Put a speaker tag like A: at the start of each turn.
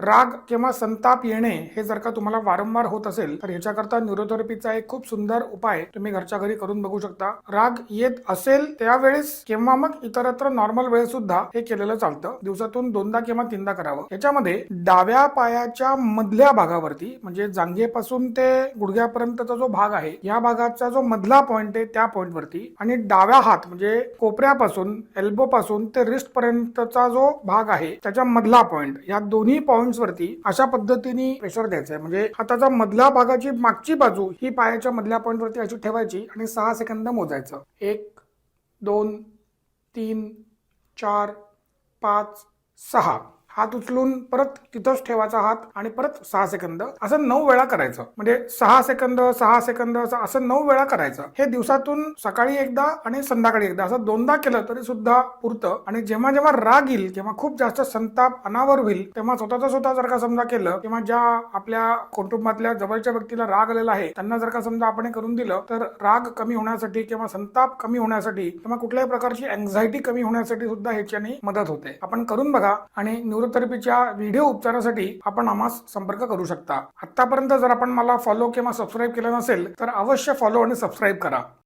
A: राग किंवा संताप येणे हे जर का तुम्हाला वारंवार होत असेल तर ह्याच्याकरता न्यूरोथेरपीचा एक खूप सुंदर उपाय तुम्ही घरच्या घरी करून बघू शकता. राग येत असेल त्यावेळेस किंवा मग इतरत्र नॉर्मल वेळ सुद्धा हे केलेलं चालतं. दिवसातून 2दा किंवा 3दा करावं. याच्यामध्ये डाव्या पायाच्या मधल्या भागावरती म्हणजे जांघेपासून ते गुडघ्यापर्यंतचा जो भाग आहे या भागाचा जो मधला पॉइंट आहे त्या पॉइंट वरती आणि डाव्या हात म्हणजे कोपऱ्यापासून एल्बो पासून ते रिस्ट पर्यंतचा जो भाग आहे त्याच्या मधला पॉइंट या दोन्ही पॉइंट वरती अशा पद्धतीने प्रेशर द्यायचं आहे. म्हणजे हाताच्या मधल्या भागाची मागची बाजू ही पायाच्या मधल्या पॉइंट वरती अशी ठेवायची आणि 6 सेकंद मोजायचं. 1 2 3 4 5 6 हात उचलून परत तिथंच ठेवायचा हात आणि परत 6 सेकंद असं 9 वेळा करायचं. म्हणजे 6 सेकंद 6 सेकंद असं 9 वेळा करायचं. हे दिवसातून सकाळी एकदा आणि संध्याकाळी एकदा असं 2दा केलं तरी सुद्धा पुरतं. आणि जेव्हा जेव्हा राग येईल किंवा खूप जास्त संताप अनावर होईल तेव्हा स्वतः जर का समजा केलं किंवा ज्या आपल्या कुटुंबातल्या जवळच्या व्यक्तीला राग आलेला आहे त्यांना जर का समजा आपण करून दिलं तर राग कमी होण्यासाठी किंवा संताप कमी होण्यासाठी किंवा कुठल्याही प्रकारची अँझायटी कमी होण्यासाठी सुद्धा ह्याच्याने मदत होते. आपण करून बघा आणि न्यूरोथेरपीच्या व्हिडिओ उपचारासाठी आपण आम्हास संपर्क करू शकता. आतापर्यंत जर आपण मला फॉलो किंवा सबस्क्राईब केलं नसेल तर अवश्य फॉलो आणि सबस्क्राईब करा.